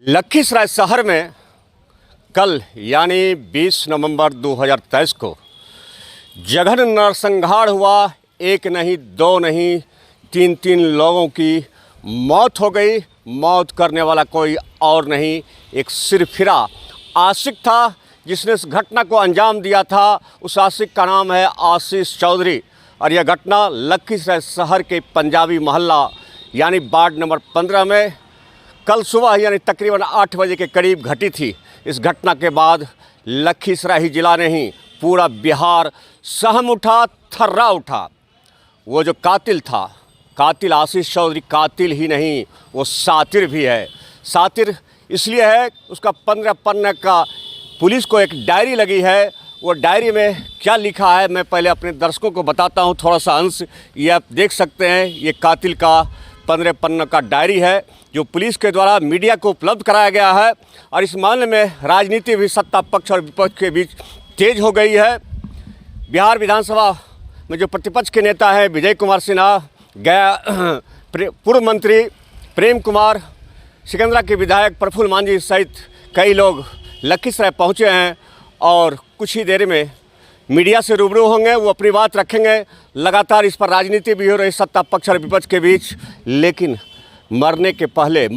लखीसराय शहर में कल यानी 20 नवंबर 2023 को जघन नरसंहार हुआ। एक नहीं, दो नहीं, तीन लोगों की मौत हो गई। मौत करने वाला कोई और नहीं, एक सिरफिरा आशिक था जिसने इस घटना को अंजाम दिया था। उस आशिक का नाम है आशीष चौधरी और यह घटना लखीसराय शहर के पंजाबी मोहल्ला यानी वार्ड नंबर 15 में कल सुबह यानी तकरीबन 8 बजे के करीब घटी थी। इस घटना के बाद लखीसराय ही जिला नहीं, पूरा बिहार सहम उठा, थर्रा उठा। वो जो कातिल था, कातिल आशीष चौधरी कातिल ही नहीं, वो सातिर भी है। सातिर इसलिए है, उसका 15 पन्ने का पुलिस को एक डायरी लगी है। वो डायरी में क्या लिखा है मैं पहले अपने दर्शकों को बताता हूँ। थोड़ा सा अंश ये आप देख सकते हैं। ये कातिल का 15 पन्ने का डायरी है जो पुलिस के द्वारा मीडिया को उपलब्ध कराया गया है। और इस मामले में राजनीति भी सत्ता पक्ष और विपक्ष के बीच तेज हो गई है। बिहार विधानसभा में जो प्रतिपक्ष के नेता हैं विजय कुमार सिन्हा, गया पूर्व मंत्री प्रेम कुमार, सिकंदरा के विधायक प्रफुल्ल मांझी सहित कई लोग लखीसराय पहुँचे हैं और कुछ ही देर में मीडिया से रूबरू होंगे। वो अपनी बात रखेंगे। लगातार इस पर राजनीति भी हो रही सत्ता पक्ष और विपक्ष के बीच। लेकिन मारने के पहले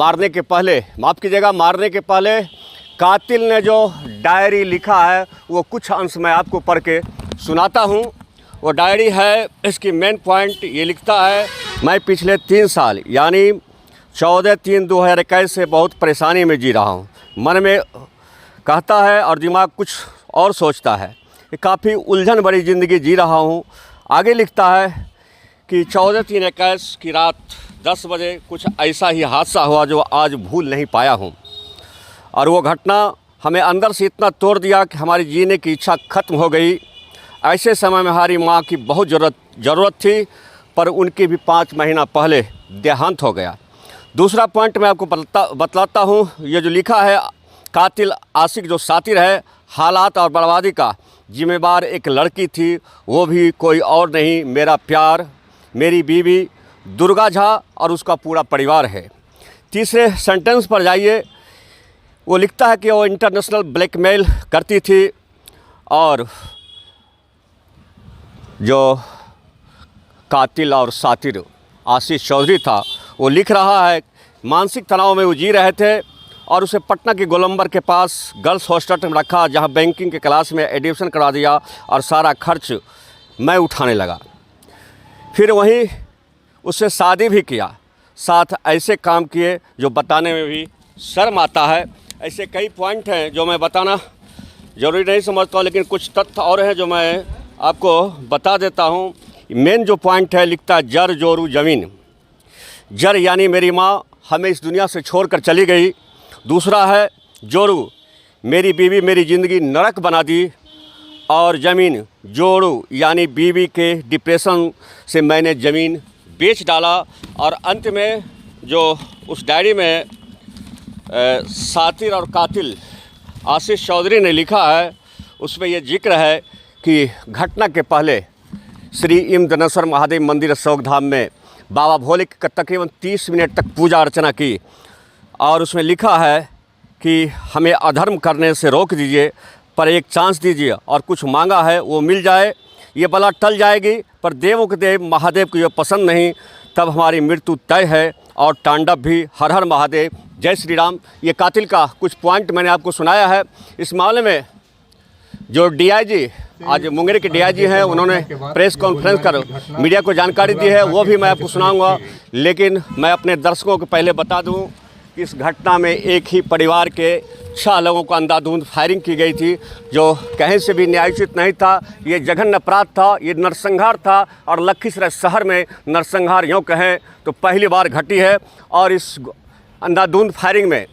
कातिल ने जो डायरी लिखा है वो कुछ अंश मैं आपको पढ़ के सुनाता हूँ। वो डायरी है, इसकी मेन पॉइंट ये लिखता है, मैं पिछले 3 साल यानी 14/3/2021 से बहुत परेशानी में जी रहा हूँ। मन में कहता है और दिमाग कुछ और सोचता है। काफ़ी उलझन भरी ज़िंदगी जी रहा हूँ। आगे लिखता है कि 14/3/21 की रात 10 बजे कुछ ऐसा ही हादसा हुआ जो आज भूल नहीं पाया हूँ। और वो घटना हमें अंदर से इतना तोड़ दिया कि हमारी जीने की इच्छा ख़त्म हो गई। ऐसे समय में हमारी माँ की बहुत ज़रूरत थी, पर उनकी भी 5 महीना पहले देहांत हो गया। दूसरा पॉइंट मैं आपको बतलाता हूँ। ये जो लिखा है, कातिल आशिक जो सातिर है, हालात और बर्बादी का जिम्मेदार एक लड़की थी, वो भी कोई और नहीं, मेरा प्यार, मेरी बीवी दुर्गा झा और उसका पूरा परिवार है। तीसरे सेंटेंस पर जाइए। वो लिखता है कि वो इंटरनेशनल ब्लैकमेल करती थी और जो कातिल और सातिर आशीष चौधरी था वो लिख रहा है मानसिक तनाव में वो जी रहे थे और उसे पटना के गोलंबर के पास गर्ल्स हॉस्टल में रखा, जहां बैंकिंग के क्लास में एडमिशन करा दिया और सारा खर्च मैं उठाने लगा। फिर वहीं उससे शादी भी किया। साथ ऐसे काम किए जो बताने में भी शर्म आता है। ऐसे कई पॉइंट हैं जो मैं बताना ज़रूरी नहीं समझता हूँ, लेकिन कुछ तथ्य और हैं जो मैं आपको बता देता हूँ। मेन जो पॉइंट है, लिखता है जर जोरू ज़मीन। जर यानी मेरी माँ हमें इस दुनिया से छोड़कर चली गई। दूसरा है जोरू, मेरी बीवी मेरी ज़िंदगी नरक बना दी। और ज़मीन, जोरू यानी बीवी के डिप्रेशन से मैंने ज़मीन बेच डाला। और अंत में जो उस डायरी में सातिर और कातिल आशीष चौधरी ने लिखा है, उसमें यह जिक्र है कि घटना के पहले श्री इंद्रनेश्वर महादेव मंदिर अशोक धाम में बाबा भोले की तकरीबन 30 मिनट तक पूजा अर्चना की। और उसमें लिखा है कि हमें अधर्म करने से रोक दीजिए, पर एक चांस दीजिए, और कुछ मांगा है वो मिल जाए। ये बला टल जाएगी, पर देवों के देव महादेव को ये पसंद नहीं, तब हमारी मृत्यु तय है। और तांडव भी, हर हर महादेव, जय श्री राम। ये कातिल का कुछ पॉइंट मैंने आपको सुनाया है। इस मामले में जो डीआईजी, आज मुंगेर के डीआईजी हैं, उन्होंने प्रेस कॉन्फ्रेंस कर मीडिया को जानकारी दी है, वो भी मैं आपको सुनाऊंगा। लेकिन मैं अपने दर्शकों को पहले बता दूं कि इस घटना में एक ही परिवार के 6 लोगों को अंधाधुंध फायरिंग की गई थी, जो कहीं से भी न्यायोचित नहीं था। ये जघन्य अपराध था, ये नरसंहार था। और लखीसराय शहर में नरसंहार यूँ कहें तो पहली बार घटी है। और इस अंधाधुंध फायरिंग में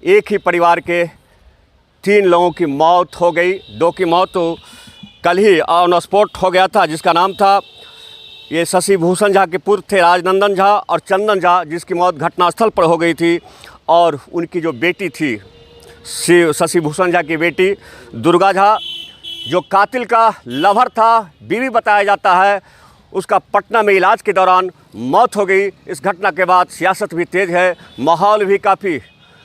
एक ही परिवार के 3 लोगों की मौत हो गई। 2 की मौत तो कल ही ऑन स्पॉट हो गया था, जिसका नाम था, ये शशि भूषण झा के पुत्र थे राजनंदन झा और चंदन झा, जिसकी मौत घटनास्थल पर हो गई थी। और उनकी जो बेटी थी, शशि भूषण झा की बेटी दुर्गा झा, जो कातिल का लवर था, बीवी बताया जाता है, उसका पटना में इलाज के दौरान मौत हो गई। इस घटना के बाद सियासत भी तेज़ है, माहौल भी काफ़ी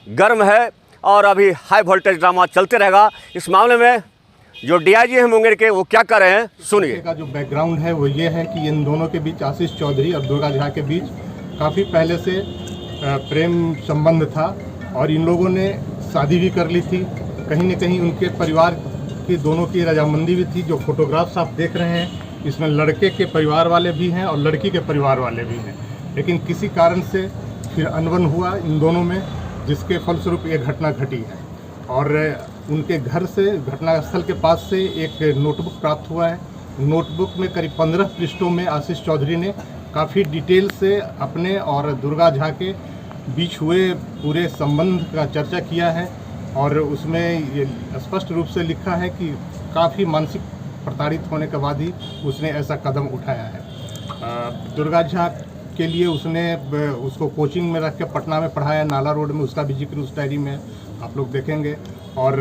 गर्म है और अभी हाई वोल्टेज ड्रामा चलते रहेगा। इस मामले में जो डीआईजी हैं मुंगेर के, वो क्या कर रहे हैं, सुनिए। का जो बैकग्राउंड है वो ये है कि इन दोनों के बीच, आशीष चौधरी और दुर्गा झा के बीच काफ़ी पहले से प्रेम संबंध था और इन लोगों ने शादी भी कर ली थी। कहीं न कहीं उनके परिवार की दोनों की रजामंदी भी थी। जो फोटोग्राफ्स आप देख रहे हैं, इसमें लड़के के परिवार वाले भी हैं और लड़की के परिवार वाले भी हैं, लेकिन किसी कारण से फिर अनबन हुआ इन दोनों में, जिसके फलस्वरूप ये घटना घटी है। और उनके घर से, घटनास्थल के पास से एक नोटबुक प्राप्त हुआ है। नोटबुक में करीब 15 पृष्ठों में आशीष चौधरी ने काफ़ी डिटेल से अपने और दुर्गा झा के बीच हुए पूरे संबंध का चर्चा किया है और उसमें ये स्पष्ट रूप से लिखा है कि काफ़ी मानसिक प्रताड़ित होने के बाद ही उसने ऐसा कदम उठाया है। दुर्गा झा के लिए उसने उसको कोचिंग में रख के पटना में पढ़ाया, नाला रोड में, उसका भी जिक्र उस डायरी में आप लोग देखेंगे। और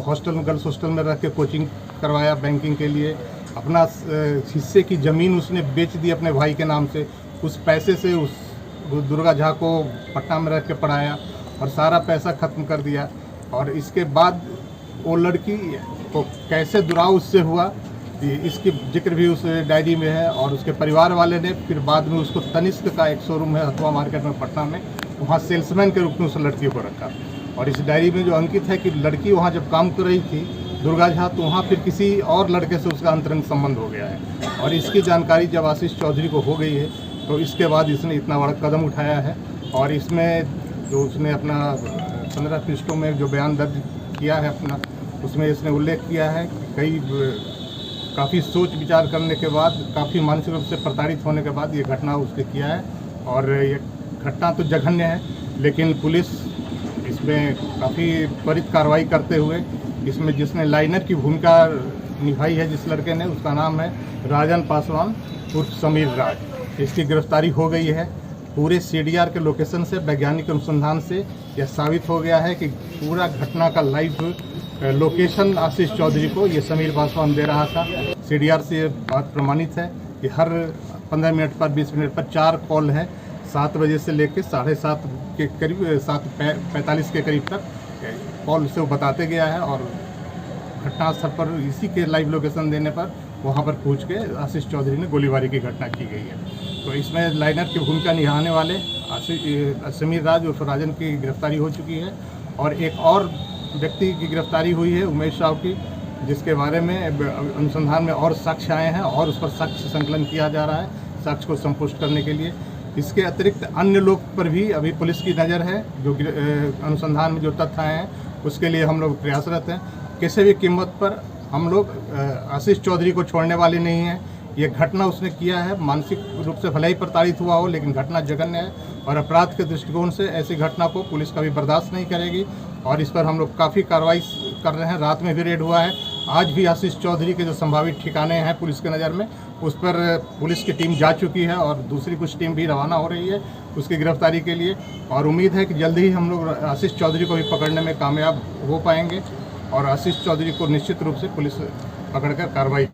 हॉस्टल में, गर्ल्स हॉस्टल में रख के कोचिंग करवाया बैंकिंग के लिए। अपना हिस्से की ज़मीन उसने बेच दी अपने भाई के नाम से। उस पैसे से उस दुर्गा झा को पटना में रख के पढ़ाया और सारा पैसा ख़त्म कर दिया। और इसके बाद वो लड़की को कैसे दुराव उससे हुआ, इसकी जिक्र भी उस डायरी में है। और उसके परिवार वाले ने फिर बाद में उसको तनिष्क का एक शोरूम है हथुआ मार्केट में पटना में, वहाँ सेल्समैन के रूप में उस लड़की को रखा। और इस डायरी में जो अंकित है कि लड़की वहाँ जब काम कर रही थी दुर्गा झा, तो वहाँ फिर किसी और लड़के से उसका अंतरंग संबंध हो गया है। और इसकी जानकारी जब आशीष चौधरी को हो गई है तो इसके बाद इसने इतना बड़ा कदम उठाया है। और इसमें जो उसने अपना 15 पृष्ठों में जो बयान दर्ज किया है अपना, उसमें इसने उल्लेख किया है कि काफ़ी सोच विचार करने के बाद, काफ़ी मानसिक रूप से प्रताड़ित होने के बाद ये घटना उसने किया है। और ये घटना तो जघन्य है, लेकिन पुलिस इसमें काफ़ी त्वरित कार्रवाई करते हुए, इसमें जिसने लाइनर की भूमिका निभाई है जिस लड़के ने, उसका नाम है राजन पासवान उर्फ समीर राज। इसकी गिरफ्तारी हो गई है। पूरे सीडीआर के लोकेशन से, वैज्ञानिक अनुसंधान से यह साबित हो गया है कि पूरा घटना का लाइव लोकेशन आशीष चौधरी को ये समीर पासवान दे रहा था। सीडीआर से ये बात प्रमाणित है कि हर 15 मिनट पर, 20 मिनट पर 4 कॉल है, 7 बजे से लेकर 7:30 के करीब, 7:45 के करीब तक कॉल से वो बताते गया है। और घटनास्थल पर इसी के लाइव लोकेशन देने पर वहाँ पर पहुँच के आशीष चौधरी ने गोलीबारी की घटना की गई है। तो इसमें लाइनर की भूमिका निभाने वाले समीर राज उर्फ राजन की गिरफ्तारी हो चुकी है। और एक और व्यक्ति की गिरफ्तारी हुई है, उमेश साहब की, जिसके बारे में अनुसंधान में और साक्ष्य आए हैं और उस पर साक्ष्य संकलन किया जा रहा है, साक्ष्य को संपुष्ट करने के लिए। इसके अतिरिक्त अन्य लोग पर भी अभी पुलिस की नज़र है। जो अनुसंधान में जो तथ्य आए हैं उसके लिए हम लोग प्रयासरत हैं। किसी भी कीमत पर हम लोग आशीष चौधरी को छोड़ने वाले नहीं हैं। ये घटना उसने किया है, मानसिक रूप से भले ही प्रताड़ित हुआ हो, लेकिन घटना जघन्य है और अपराध के दृष्टिकोण से ऐसी घटना को पुलिस कभी बर्दाश्त नहीं करेगी। और इस पर हम लोग काफ़ी कार्रवाई कर रहे हैं। रात में भी रेड हुआ है। आज भी आशीष चौधरी के जो संभावित ठिकाने हैं पुलिस के नज़र में, उस पर पुलिस की टीम जा चुकी है और दूसरी कुछ टीम भी रवाना हो रही है उसकी गिरफ्तारी के लिए। और उम्मीद है कि जल्दी ही हम लोग आशीष चौधरी को भी पकड़ने में कामयाब हो पाएंगे और आशीष चौधरी को निश्चित रूप से पुलिस पकड़कर कार्रवाई